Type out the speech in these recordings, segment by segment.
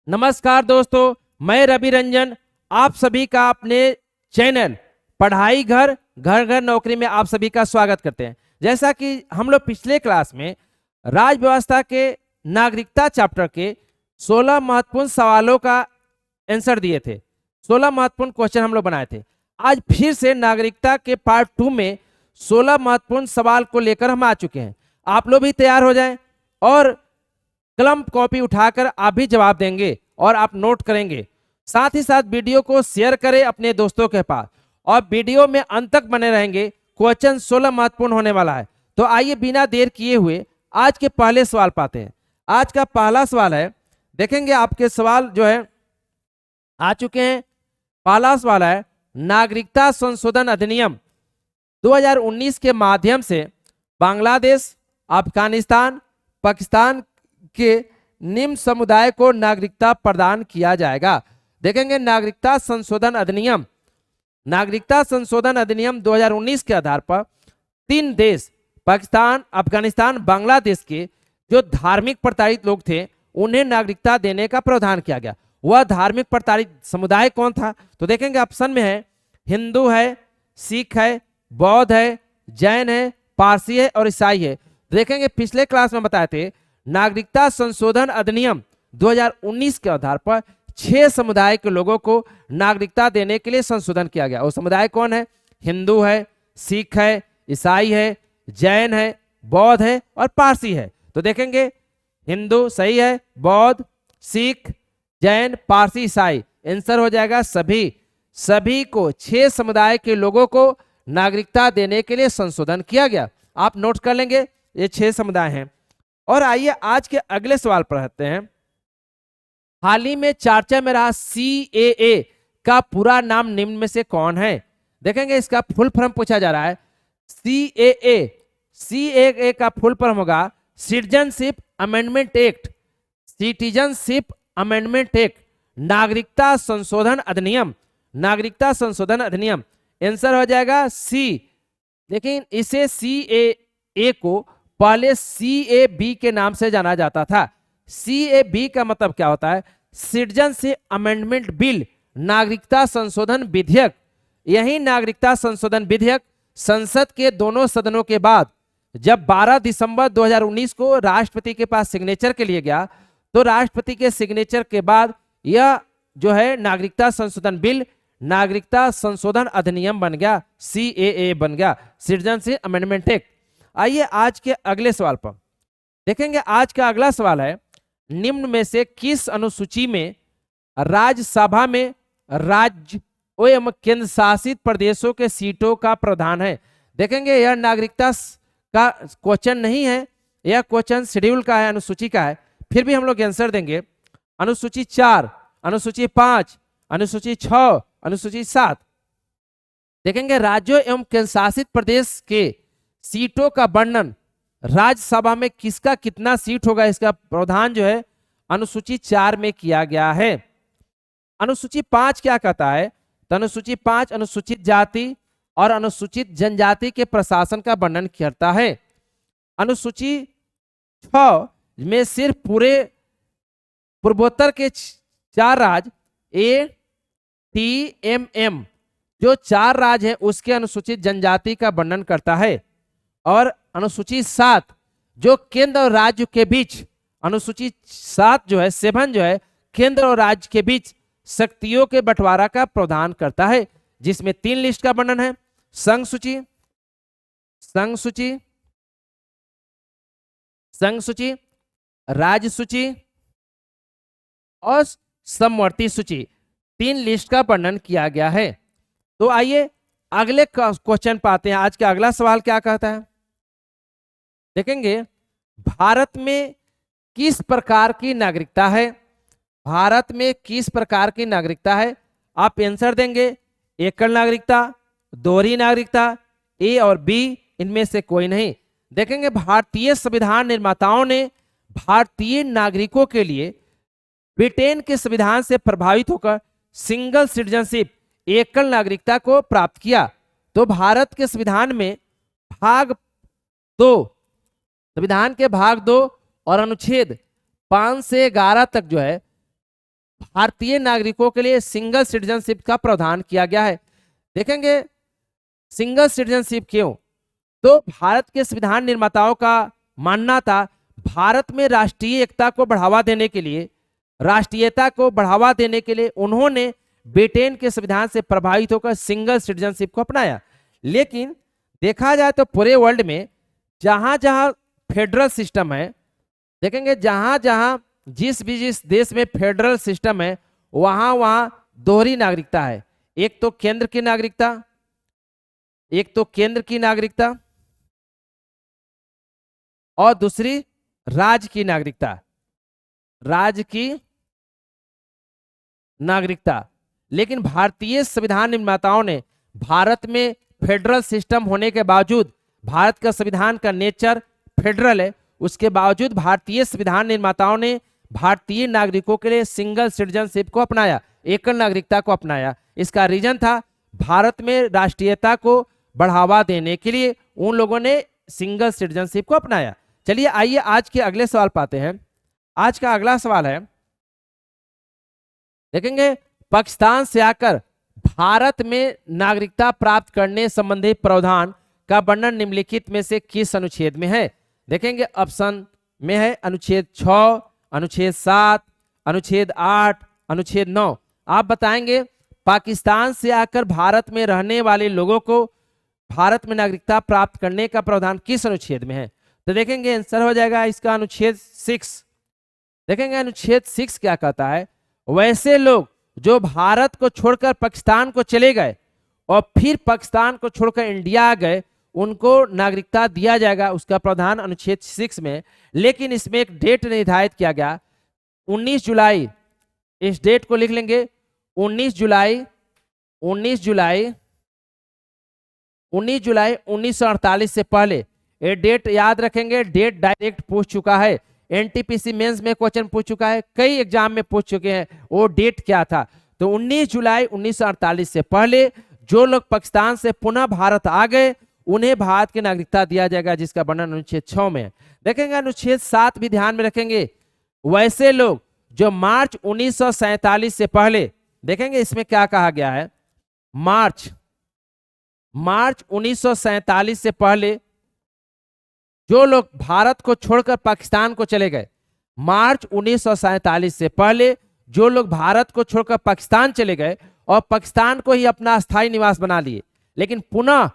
नमस्कार दोस्तों, मैं रवि रंजन आप सभी का अपने चैनल पढ़ाई घर घर घर नौकरी में आप सभी का स्वागत करते हैं। जैसा कि हम लोग पिछले क्लास में राज व्यवस्था के नागरिकता चैप्टर के 16 महत्वपूर्ण सवालों का आंसर दिए थे। 16 महत्वपूर्ण क्वेश्चन हम लोग बनाए थे। आज फिर से नागरिकता के पार्ट 2 में 16 महत्वपूर्ण सवाल को लेकर हम आ चुके हैं। आप लोग भी तैयार हो जाएं और कलम कॉपी उठाकर आप भी जवाब देंगे और आप नोट करेंगे। साथ ही साथ वीडियो को शेयर करें अपने दोस्तों के पास और वीडियो में अंत तक बने रहेंगे। क्वेश्चन 16 महत्वपूर्ण होने वाला है। तो आइए बिना देर किए हुए आज के पहले सवाल पाते हैं। आज का पहला सवाल है, देखेंगे आपके सवाल जो है आ चुके हैं। पहला सवाल है, नागरिकता संशोधन अधिनियम 2019 के माध्यम से बांग्लादेश, अफगानिस्तान, पाकिस्तान के निम्न समुदाय को नागरिकता प्रदान किया जाएगा। देखेंगे नागरिकता संशोधन अधिनियम 2019 के आधार पर 3 देश पाकिस्तान, अफगानिस्तान, बांग्लादेश के जो धार्मिक प्रताड़ित लोग थे उन्हें नागरिकता देने का प्रावधान किया गया। वह धार्मिक प्रताड़ित समुदाय कौन था? तो देखेंगे ऑप्शन में है हिंदू है, सिख है, बौद्ध है, जैन है, पारसी है और ईसाई है। देखेंगे पिछले क्लास में बताए थे नागरिकता संशोधन अधिनियम 2019 के आधार पर 6 समुदाय के लोगों को नागरिकता देने के लिए संशोधन किया गया। वो समुदाय कौन है? हिंदू है, सिख है, ईसाई है, जैन है, बौद्ध है और पारसी है। तो देखेंगे हिंदू सही है, बौद्ध, सिख, जैन, पारसी, ईसाई। आंसर हो जाएगा सभी को 6 समुदाय के लोगों को नागरिकता देने के लिए संशोधन किया गया। आप नोट कर लेंगे, ये 6 समुदाय हैं। और आइए आज के अगले सवाल पर आते हैं। हाल ही में चर्चा में रहा CAA का पूरा नाम निम्न में से कौन है? देखेंगे इसका फुल फॉर्म पूछा जा रहा है। CAA का फुल फॉर्म होगा citizenship amendment act. Citizenship amendment act, नागरिकता संशोधन अधिनियम, नागरिकता संशोधन अधिनियम। आंसर हो जाएगा सी। लेकिन इसे CAA को पहले CAB के नाम से जाना जाता था। CAB का मतलब क्या होता है? सिटीजनशिप अमेंडमेंट बिल, नागरिकता संशोधन विधेयक। यही नागरिकता संशोधन विधेयक संसद के दोनों सदनों के बाद जब 12 दिसंबर 2019 को राष्ट्रपति के पास सिग्नेचर के लिए गया, तो राष्ट्रपति के सिग्नेचर के बाद यह जो है नागरिकता संशोधन बिल, नागरिकता संशोधन अधिनियम बन गया, CAA बन गया, सिटीजनशिप अमेंडमेंट एक्ट। आइए आज के अगले सवाल पर देखेंगे। आज का अगला सवाल है, निम्न में से किस अनुसूची में राज्यसभा में राज्य एवं केंद्र शासित प्रदेशों के सीटों का प्रावधान है? देखेंगे यह नागरिकता का क्वेश्चन नहीं है, यह क्वेश्चन शेड्यूल का है, अनुसूची का है। फिर भी हम लोग आंसर देंगे। अनुसूची 4, अनुसूची 5, अनुसूची 6, अनुसूची 7। देखेंगे राज्यों एवं केंद्र शासित प्रदेश के सीटों का वर्णन राज्यसभा में किसका कितना सीट होगा, इसका प्रावधान जो है अनुसूची 4 में किया गया है। अनुसूची 5 क्या कहता है? तो अनुसूची 5 अनुसूचित जाति और अनुसूचित जनजाति के प्रशासन का वर्णन करता है। अनुसूची 6 में सिर्फ पूरे पूर्वोत्तर के 4 राज्य ATMM जो 4 राज्य है उसके अनुसूचित जनजाति का वर्णन करता है। और अनुसूची 7 जो केंद्र और राज्य के बीच, अनुसूची 7 जो है 7 जो है केंद्र और राज्य के बीच शक्तियों के बंटवारा का प्रावधान करता है, जिसमें 3 लिस्ट का वर्णन है। संघ सूची, संघ सूची, संघ सूची, राज्य सूची और समवर्ती सूची, 3 लिस्ट का वर्णन किया गया है। तो आइए अगले क्वेश्चन पाते हैं। आज का अगला सवाल क्या कहता है? देखेंगे भारत में किस प्रकार की नागरिकता है? भारत में किस प्रकार की नागरिकता है? आप आंसर देंगे एकल नागरिकता, दोहरी नागरिकता, A और B, इनमें से कोई नहीं। देखेंगे भारतीय संविधान निर्माताओं ने भारतीय नागरिकों के लिए ब्रिटेन के संविधान से प्रभावित होकर सिंगल सिटीजनशिप, एकल नागरिकता को प्राप्त किया। तो भारत के संविधान में भाग 2, संविधान के भाग 2 और अनुच्छेद 5 से 11 तक जो है भारतीय नागरिकों के लिए सिंगल सिटीजनशिप का प्रावधान किया गया है। देखेंगे सिंगल सिटीजनशिप क्यों, तो भारत के संविधान निर्माताओं का मानना था भारत में राष्ट्रीय एकता को बढ़ावा देने के लिए, राष्ट्रीयता को बढ़ावा देने के लिए उन्होंने ब्रिटेन के संविधान से प्रभावित होकर सिंगल सिटीजनशिप को अपनाया। लेकिन देखा जाए तो पूरे वर्ल्ड में जहां जहां फेडरल सिस्टम है, देखेंगे जहां जहां जिस भी जिस देश में फेडरल सिस्टम है वहां वहां दोहरी नागरिकता है। एक तो केंद्र की नागरिकता, एक तो केंद्र की नागरिकता और दूसरी राज्य की नागरिकता, राज्य की नागरिकता। लेकिन भारतीय संविधान निर्माताओं ने भारत में फेडरल सिस्टम होने के बावजूद, भारत का संविधान का नेचर फेडरल है, उसके बावजूद भारतीय संविधान निर्माताओं ने भारतीय नागरिकों के लिए सिंगल सिटीजनशिप को अपनाया, एकल नागरिकता को अपनाया। इसका रीजन था भारत में राष्ट्रीयता को बढ़ावा देने के लिए उन लोगों ने सिंगल सिटीजनशिप को अपनाया। चलिए आइए आज के अगले सवाल पाते हैं। आज का अगला सवाल है, देखेंगे पाकिस्तान से आकर भारत में नागरिकता प्राप्त करने संबंधी प्रावधान का वर्णन निम्नलिखित में से किस अनुच्छेद में है। देखेंगे ऑप्शन में है अनुच्छेद 6, अनुच्छेद 7, अनुच्छेद 8, अनुच्छेद 9। आप बताएंगे पाकिस्तान से आकर भारत में रहने वाले लोगों को भारत में नागरिकता प्राप्त करने का प्रावधान किस अनुच्छेद में है। तो देखेंगे आंसर हो जाएगा इसका अनुच्छेद 6। देखेंगे अनुच्छेद 6 क्या कहता है, वैसे लोग जो भारत को छोड़कर पाकिस्तान को चले गए और फिर पाकिस्तान को छोड़कर इंडिया आ गए उनको नागरिकता दिया जाएगा, उसका प्रावधान अनुच्छेद 6 में। लेकिन इसमें एक डेट निर्धारित किया गया 19 जुलाई, इस डेट को लिख लेंगे 19 जुलाई 1948 से पहले। ये डेट याद रखेंगे, डेट डायरेक्ट पूछ चुका है, एनटीपीसी मेंस में क्वेश्चन पूछ चुका है, कई एग्जाम में पूछ चुके हैं वो डेट क्या था। तो 19 जुलाई 1948 से पहले जो लोग पाकिस्तान से पुनः भारत आ गए उन्हें भारत की नागरिकता दिया जाएगा, जिसका वर्णन अनुच्छेद 6 में है। देखेंगे अनुच्छेद 7 भी ध्यान में रखेंगे, वैसे लोग जो मार्च 1947 से पहले, देखेंगे इसमें क्या कहा गया है, मार्च 1947 से पहले जो लोग भारत को छोड़कर पाकिस्तान को चले गए, मार्च 1947 से पहले जो लोग भारत को छोड़कर पाकिस्तान चले गए और पाकिस्तान को ही अपना स्थायी निवास बना लिए, लेकिन पुनः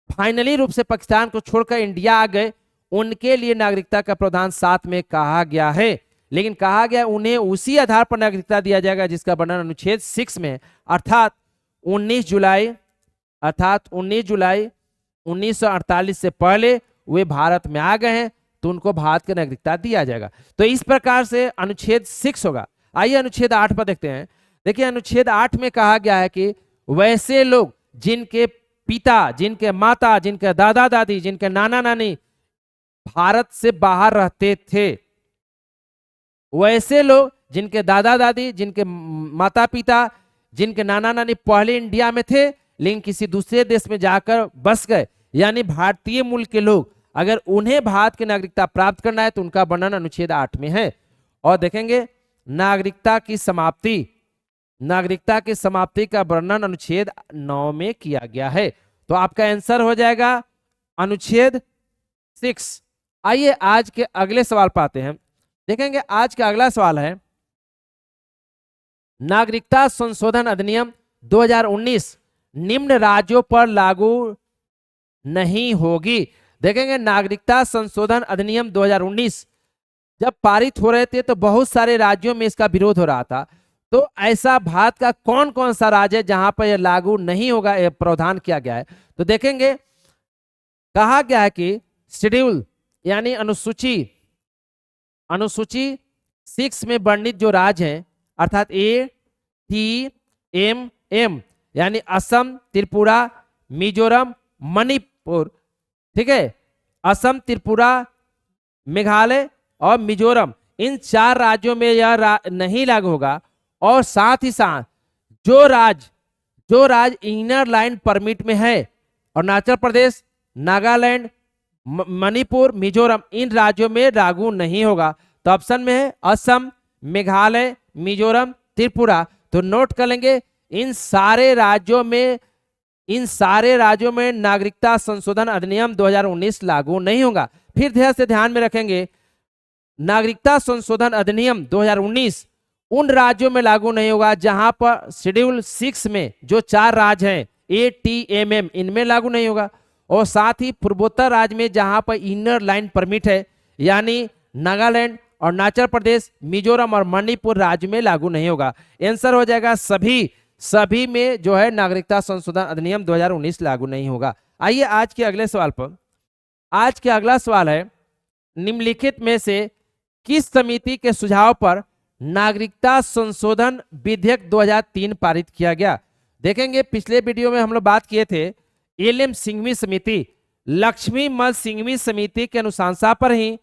फाइनली रूप से पाकिस्तान को छोड़कर इंडिया आ गए, उनके लिए नागरिकता का प्रावधान 7 में कहा गया है। लेकिन कहा गया उन्हें उसी आधार पर नागरिकता दिया जाएगा जिसका वर्णन अनुच्छेद 6 में, अर्थात 19 जुलाई 1948 से पहले वे भारत में आ गए हैं तो उनको भारत की नागरिकता दिया जाएगा। तो इस प्रकार से अनुच्छेद 6 होगा। आइए अनुच्छेद 8 पर देखते हैं। देखिए अनुच्छेद 8 में कहा गया है कि वैसे लोग जिनके पिता, जिनके माता, जिनके दादा दादी, जिनके नाना नानी भारत से बाहर रहते थे, वैसे लोग जिनके दादा दादी, जिनके माता पिता, जिनके नाना नानी पहले इंडिया में थे लेकिन किसी दूसरे देश में जाकर बस गए, यानी भारतीय मूल के लोग, अगर उन्हें भारत की नागरिकता प्राप्त करना है तो उनका वर्णन अनुच्छेद 8 में है। और देखेंगे नागरिकता की समाप्ति का वर्णन अनुच्छेद 9 में किया गया है। तो आपका आंसर हो जाएगा अनुच्छेद 6। आइए आज के अगले सवाल पाते हैं। देखेंगे आज का अगला सवाल है, नागरिकता संशोधन अधिनियम 2019 निम्न राज्यों पर लागू नहीं होगी। देखेंगे नागरिकता संशोधन अधिनियम 2019 जब पारित हो रहे थे तो बहुत सारे राज्यों में इसका विरोध हो रहा था। तो ऐसा भारत का कौन कौन सा राज्य है जहां पर यह लागू नहीं होगा, यह प्रावधान किया गया है। तो देखेंगे कहा गया है कि शेड्यूल यानी अनुसूची 6 में वर्णित जो राज्य हैं अर्थात ATMM यानी असम, त्रिपुरा, मिजोरम, मणिपुर, ठीक है, असम, त्रिपुरा, मेघालय और मिजोरम, इन 4 राज्यों में यह नहीं लागू होगा। और साथ ही साथ जो राज्य इनर लाइन परमिट में है, अरुणाचल प्रदेश, नागालैंड, मणिपुर, मिजोरम, इन राज्यों में लागू नहीं होगा। तो ऑप्शन में है असम, मेघालय, मिजोरम, त्रिपुरा। तो नोट कर लेंगे इन सारे राज्यों में नागरिकता संशोधन अधिनियम 2019 लागू नहीं होगा। फिर ध्यान में रखेंगे नागरिकता संशोधन अधिनियम 2019 उन राज्यों में लागू नहीं होगा जहां पर शेड्यूल 6 में जो 4 राज्य हैं ATMM इनमें लागू नहीं होगा, और साथ ही पूर्वोत्तर राज्य में जहां पर इनर लाइन परमिट है यानी नागालैंड, अरुणाचल प्रदेश, मिजोरम और मणिपुर राज्य में लागू नहीं होगा। आंसर हो जाएगा सभी में जो है नागरिकता संशोधन अधिनियम 2019 लागू नहीं होगा। आइए आज के अगले सवाल पर। आज के अगला सवाल है निम्नलिखित में से किस समिति के सुझाव पर नागरिकता संशोधन विधेयक 2003 पारित किया गया। देखेंगे पिछले वीडियो में हम लोग बात किए थे एलएम सिंघवी समिति, लक्ष्मी मल सिंघवी समिति के अनुशंसा पर ही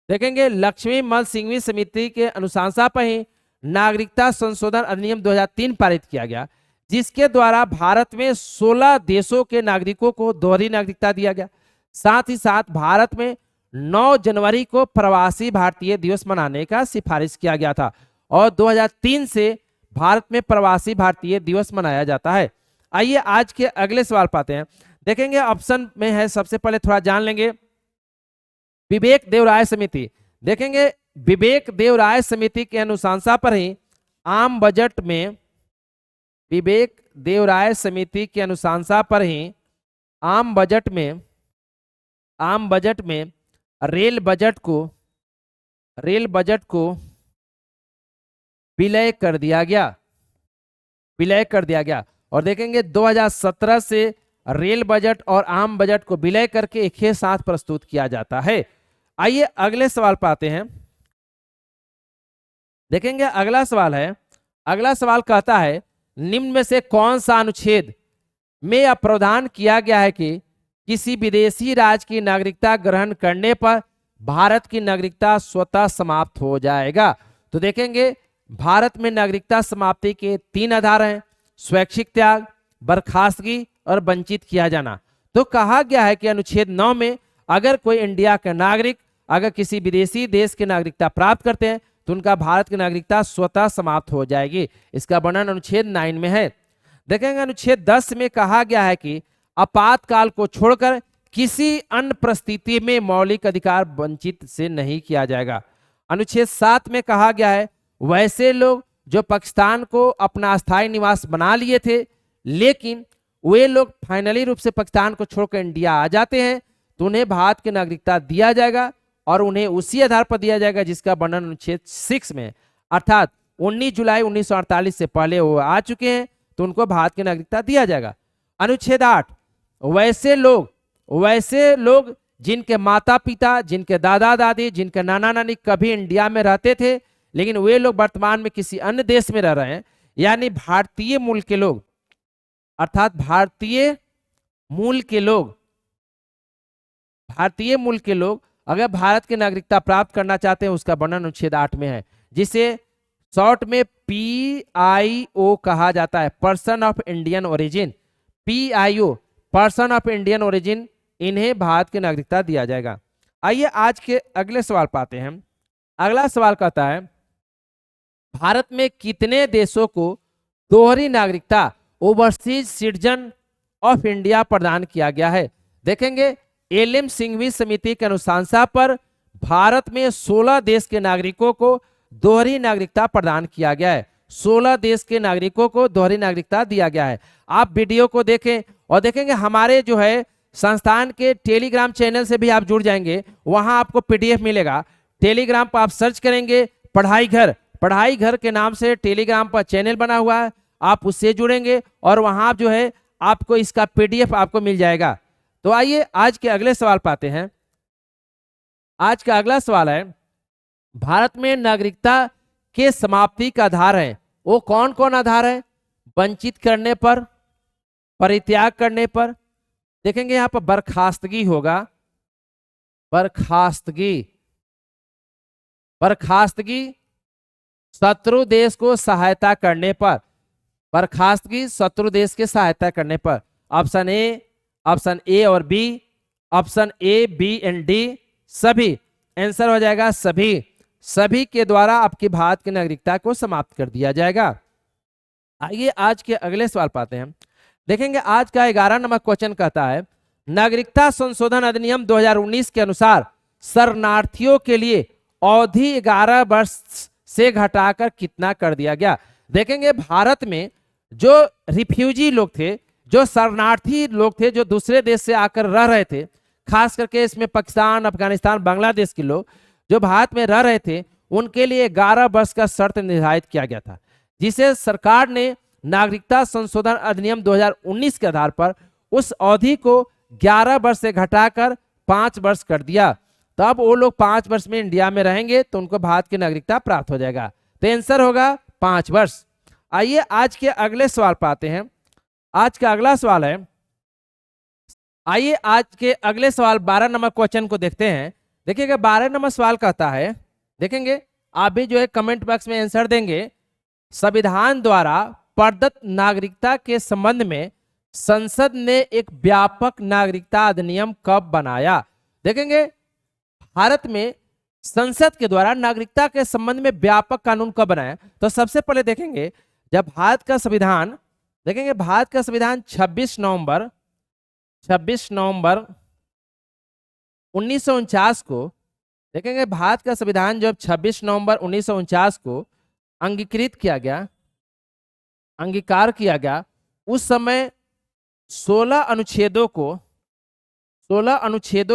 देखेंगे लक्ष्मी मल सिंघवी समिति के अनुशंसा पर ही नागरिकता संशोधन अधिनियम 2003 पारित किया गया, जिसके द्वारा भारत में 16 देशों के नागरिकों को दोहरी नागरिकता दिया गया। साथ ही साथ भारत में 9 जनवरी को प्रवासी भारतीय दिवस मनाने का सिफारिश किया गया था और 2003 से भारत में प्रवासी भारतीय दिवस मनाया जाता है। आइए आज के अगले सवाल पाते हैं। देखेंगे ऑप्शन में है, सबसे पहले थोड़ा जान लेंगे विवेक देवराय समिति। देखेंगे विवेक देवराय समिति के अनुशंसा पर ही आम बजट में विवेक देवराय समिति के अनुशंसा पर ही आम बजट में रेल बजट को विलय कर दिया गया और देखेंगे 2017 से रेल बजट और आम बजट को विलय करके एक ही साथ प्रस्तुत किया जाता है। आइए अगले सवाल पर आते हैं। देखेंगे अगला सवाल कहता है निम्न में से कौन सा अनुच्छेद में यह प्रावधान किया गया है कि किसी विदेशी राज्य की नागरिकता ग्रहण करने पर भारत की नागरिकता स्वतः समाप्त हो जाएगा। तो देखेंगे भारत में नागरिकता समाप्ति के 3 आधार हैं, स्वैच्छिक त्याग, बर्खास्तगी और वंचित किया जाना। तो कहा गया है कि अनुच्छेद 9 में अगर कोई इंडिया का नागरिक अगर किसी विदेशी देश की नागरिकता प्राप्त करते हैं तो उनका भारत की नागरिकता स्वतः समाप्त हो जाएगी। इसका वर्णन अनुच्छेद 9 में है। देखेंगे अनुच्छेद 10 में कहा गया है कि आपातकाल को छोड़कर किसी अन्य परिस्थिति में मौलिक अधिकार वंचित से नहीं किया जाएगा। अनुच्छेद 7 में कहा गया है वैसे लोग जो पाकिस्तान को अपना स्थायी निवास बना लिए थे लेकिन वे लोग फाइनली रूप से पाकिस्तान को छोड़कर इंडिया आ जाते हैं तो उन्हें भारत की नागरिकता दिया जाएगा और उन्हें उसी आधार पर दिया जाएगा जिसका वर्णन अनुच्छेद 6 में, अर्थात 19 जुलाई 1948 से पहले वो आ चुके हैं तो उनको भारत की नागरिकता दिया जाएगा। अनुच्छेद 8 वैसे लोग जिनके माता पिता, जिनके दादा दादी, जिनके नाना नानी कभी इंडिया में रहते थे लेकिन वे लोग वर्तमान में किसी अन्य देश में रह रहे हैं यानी भारतीय मूल के लोग, अर्थात भारतीय मूल के लोग अगर भारत की नागरिकता प्राप्त करना चाहते हैं उसका वर्णन अनुच्छेद 8 में है, जिसे शॉर्ट में PIO कहा जाता है, person of Indian origin. PIO person of Indian origin, इन्हें भारत की नागरिकता दिया जाएगा। आइए आज के अगले सवाल पाते हैं। अगला सवाल कहता है भारत में कितने देशों को दोहरी नागरिकता ओवरसीज सिटीजन ऑफ इंडिया प्रदान किया गया है। देखेंगे एलएम सिंघवी समिति के अनुशंसा पर भारत में 16 देश के नागरिकों को दोहरी नागरिकता प्रदान किया गया है। 16 देश के नागरिकों को दोहरी नागरिकता दिया गया है। आप वीडियो को देखें और देखेंगे हमारे जो है संस्थान के टेलीग्राम चैनल से भी आप जुड़ जाएंगे, वहां आपको PDF मिलेगा। टेलीग्राम पर आप सर्च करेंगे पढ़ाई घर के नाम से टेलीग्राम पर चैनल बना हुआ है, आप उससे जुड़ेंगे और वहां जो है आपको इसका PDF आपको मिल जाएगा। तो आइए आज के अगले सवाल पाते हैं। आज का अगला सवाल है भारत में नागरिकता के समाप्ति का आधार है, वो कौन कौन आधार है? वंचित करने पर, परित्याग करने पर, देखेंगे यहां पर बर्खास्तगी होगा, बर्खास्तगी शत्रु देश को सहायता करने पर, बर्खास्तगी शत्रु देश के सहायता करने पर। ऑप्शन ए और B, option A, B and D सभी, आंसर हो जाएगा सभी। सभी के द्वारा आपके भारत की नागरिकता को समाप्त कर दिया जाएगा। आइए आज के अगले सवाल पाते हैं। देखेंगे आज का 11 नंबर क्वेश्चन कहता है नागरिकता संशोधन अधिनियम 2019 के अनुसार शरणार्थियों के लिए अवधि 11 वर्ष से घटाकर कितना कर दिया गया। देखेंगे भारत में जो रिफ्यूजी लोग थे, जो शरणार्थी लोग थे, जो दूसरे देश से आकर रह रहे थे, खास करके इसमें पाकिस्तान, अफगानिस्तान, बांग्लादेश के लोग जो भारत में रह रहे थे, उनके लिए 11 वर्ष का शर्त निर्धारित किया गया था, जिसे सरकार ने नागरिकता संशोधन अधिनियम 2019 के आधार पर उस अवधि को 11 वर्ष से घटाकर 5 वर्ष कर दिया। तब वो लोग 5 वर्ष में इंडिया में रहेंगे तो उनको भारत की नागरिकता प्राप्त हो जाएगा। तो आंसर होगा 5 वर्ष। आइए आज के अगले सवाल पर आते हैं। आज का अगला सवाल है, आइए आज के अगले सवाल 12 नंबर क्वेश्चन को देखते हैं। देखिएगा 12 नंबर सवाल कहता है, देखेंगे आप भी जो है कमेंट बॉक्स में आंसर देंगे। संविधान द्वारा प्रदत्त नागरिकता के संबंध में संसद ने एक व्यापक नागरिकता अधिनियम कब बनाया। देखेंगे भारत में संसद के द्वारा नागरिकता के संबंध में व्यापक कानून कब बनाया। तो सबसे पहले देखेंगे जब भारत का संविधान, देखेंगे भारत का संविधान 26 नवंबर 1949 को, देखेंगे भारत का संविधान जब 26 नवंबर 1949 को अंगीकृत किया गया, अंगीकार किया गया, उस समय 16 अनुच्छेदों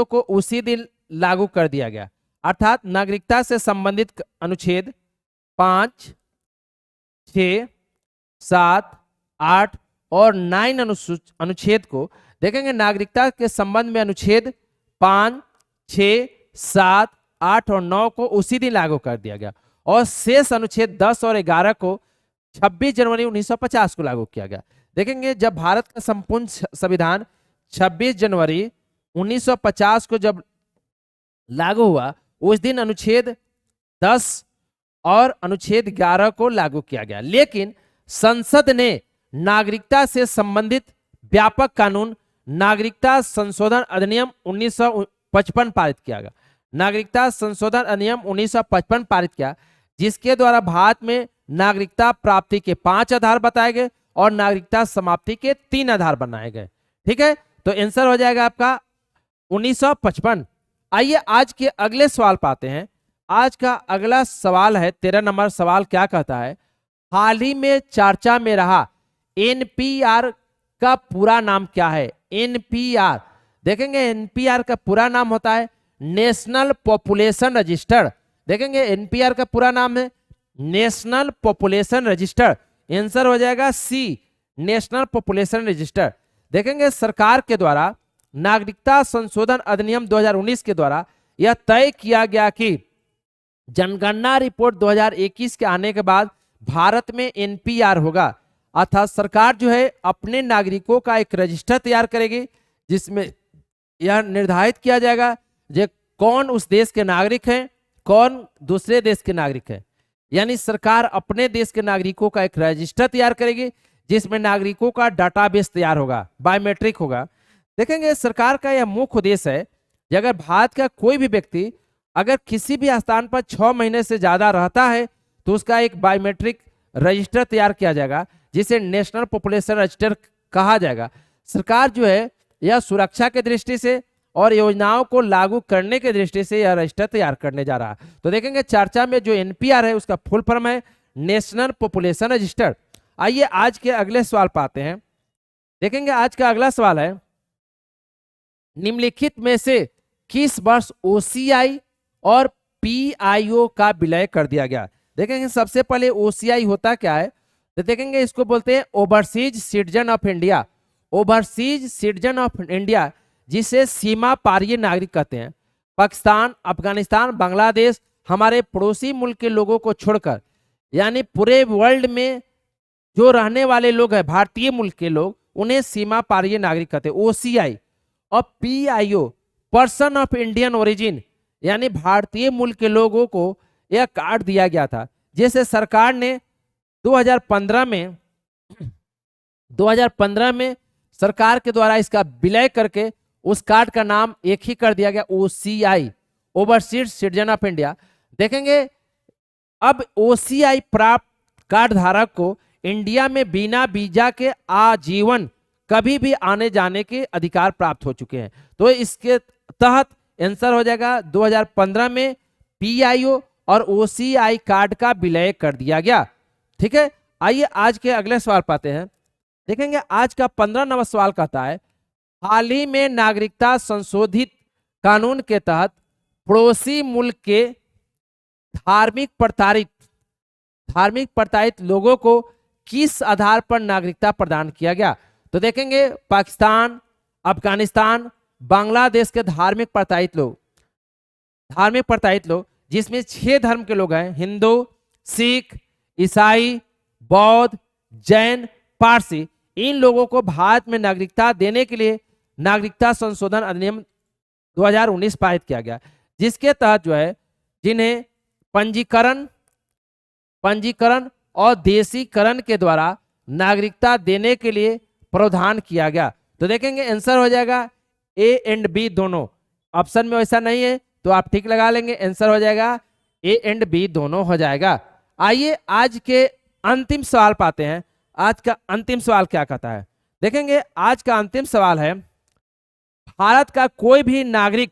को उसी दिन लागू कर दिया गया। अर्थात नागरिकता से संबंधित अनुच्छेद 5, 6, 7, 8 और 9 अनुच्छेद को, देखेंगे नागरिकता के संबंध में अनुच्छेद 5, 6, 7, 8 और 9 को उसी दिन लागू कर दिया गया और शेष अनुच्छेद 10 और 11 को 26 जनवरी 1950 को लागू किया गया। देखेंगे जब भारत का संपूर्ण संविधान 26 जनवरी 1950 को जब लागू हुआ, उस दिन अनुच्छेद 10 और अनुच्छेद 11 को लागू किया गया। लेकिन संसद ने नागरिकता से संबंधित व्यापक कानून नागरिकता संशोधन अधिनियम 1955 पारित किया गया। नागरिकता संशोधन अधिनियम 1955 पारित किया, जिसके द्वारा भारत में नागरिकता प्राप्ति के 5 आधार बताए गए और नागरिकता समाप्ति के 3 आधार बनाए गए। ठीक है, तो आंसर हो जाएगा आपका 1955। आइए आज के अगले सवाल पाते हैं। आज का अगला सवाल है 13 नंबर सवाल, क्या कहता है हाल ही में चर्चा में रहा एनपीआर का पूरा नाम क्या है। एनपीआर, देखेंगे एनपीआर का पूरा नाम होता है नेशनल पॉपुलेशन रजिस्टर। देखेंगे एनपीआर का पूरा नाम है नेशनल पॉपुलेशन रजिस्टर। आंसर हो जाएगा सी, नेशनल पॉपुलेशन रजिस्टर। देखेंगे सरकार के द्वारा नागरिकता संशोधन अधिनियम 2019 के द्वारा यह तय किया गया कि जनगणना रिपोर्ट 2021 के आने के बाद भारत में एनपीआर होगा। अर्थात सरकार जो है अपने नागरिकों का एक रजिस्टर तैयार करेगी, जिसमें यह निर्धारित किया जाएगा जे कौन उस देश के नागरिक हैं, कौन दूसरे देश के नागरिक हैं। यानी सरकार अपने देश के नागरिकों का एक रजिस्टर तैयार करेगी, जिसमें नागरिकों का डाटाबेस तैयार होगा, बायोमेट्रिक होगा। देखेंगे सरकार का यह मुख्य उद्देश्य है कि अगर भारत का कोई भी व्यक्ति अगर किसी भी स्थान पर 6 महीने से ज्यादा रहता है तो उसका एक बायोमेट्रिक रजिस्टर तैयार किया जाएगा, जिसे नेशनल पॉपुलेशन रजिस्टर कहा जाएगा। सरकार जो है यह सुरक्षा की दृष्टि से और योजनाओं को लागू करने की दृष्टि से यह रजिस्टर तैयार करने जा रहा है। तो देखेंगे चर्चा में जो एनपीआर है उसका फुल फॉर्म है नेशनल पॉपुलेशन रजिस्टर। आइए आज के अगले सवाल पाते हैं। देखेंगे आज का अगला सवाल है निम्नलिखित में से किस वर्ष ओसीआई और पीआईओ का विलय कर दिया गया। देखेंगे सबसे पहले ओसीआई होता क्या है, तो देखेंगे इसको बोलते हैं overseas citizen of India. Overseas citizen of India, जिसे सीमा पारीय नागरिक कहते हैं। पाकिस्तान, अफगानिस्तान, बांग्लादेश हमारे पड़ोसी मुल्क के लोगों को छोड़कर, यानी पूरे वर्ल्ड में जो रहने वाले लोग हैं भारतीय मुल्क के लोग, उन्हें सीमा पारीय नागरिक कहते हैं ओसीआई। और PIO person of Indian origin, यानी भारतीय मूल के लोगों को यह कार्ड दिया गया था, जैसे सरकार ने 2015 में सरकार के द्वारा इसका विलय करके उस कार्ड का नाम एक ही कर दिया गया OCI, overseas citizen of India. देखेंगे अब ओसीआई प्राप्त कार्ड धारक को इंडिया में बिना वीजा के आजीवन कभी भी आने जाने के अधिकार प्राप्त हो चुके हैं। तो इसके तहत आंसर हो जाएगा 2015 में पीआईओ और ओसीआई कार्ड का विलय कर दिया गया। ठीक है, आइए आज के अगले सवाल पाते हैं। देखेंगे आज का 15 नंबर सवाल कहता है, हाल ही में नागरिकता संशोधित कानून के तहत पड़ोसी मुल्क के धार्मिक प्रताड़ित लोगों को किस आधार पर नागरिकता प्रदान किया गया? तो देखेंगे पाकिस्तान, अफगानिस्तान, बांग्लादेश के धार्मिक प्रताड़ित लोग जिसमें 6 धर्म के लोग हैं, हिंदू, सिख, ईसाई, बौद्ध, जैन, पारसी। इन लोगों को भारत में नागरिकता देने के लिए नागरिकता संशोधन अधिनियम 2019 पारित किया गया, जिसके तहत जो है जिन्हें पंजीकरण और देशीकरण के द्वारा नागरिकता देने के लिए प्रावधान किया गया। तो देखेंगे आंसर हो जाएगा ए एंड बी दोनों। ऑप्शन में वैसा नहीं है तो आप ठीक लगा लेंगे, आंसर हो जाएगा ए एंड बी दोनों हो जाएगा। आइए आज के अंतिम सवाल पाते हैं। आज का अंतिम सवाल क्या कहता है? देखेंगे आज का अंतिम सवाल है, भारत का कोई भी नागरिक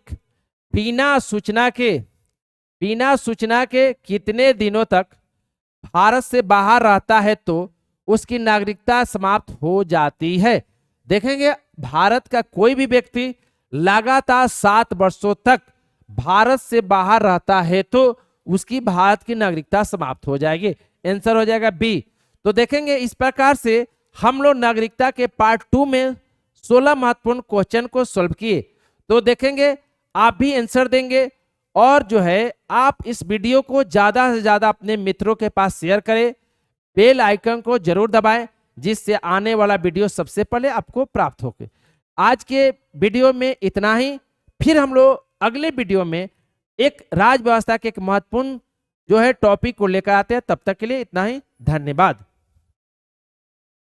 बिना सूचना के कितने दिनों तक भारत से बाहर रहता है तो उसकी नागरिकता समाप्त हो जाती है? देखेंगे भारत का कोई भी व्यक्ति लगातार 7 वर्षों तक भारत से बाहर रहता है तो उसकी भारत की नागरिकता समाप्त हो जाएगी। आंसर हो जाएगा बी। तो देखेंगे इस प्रकार से हम लोग नागरिकता के पार्ट 2 में 16 महत्वपूर्ण क्वेश्चन को सॉल्व किए। तो देखेंगे आप भी आंसर देंगे और जो है आप इस वीडियो को ज्यादा से ज्यादा अपने मित्रों के पास शेयर करें, बेल आइकन को जरूर दबाएं जिससे आने वाला वीडियो सबसे पहले आपको प्राप्त हो। आज के वीडियो में इतना ही, फिर हम लोग अगले वीडियो में एक राज्य व्यवस्था के एक महत्वपूर्ण जो है टॉपिक को लेकर आते हैं। तब तक के लिए इतना ही, धन्यवाद।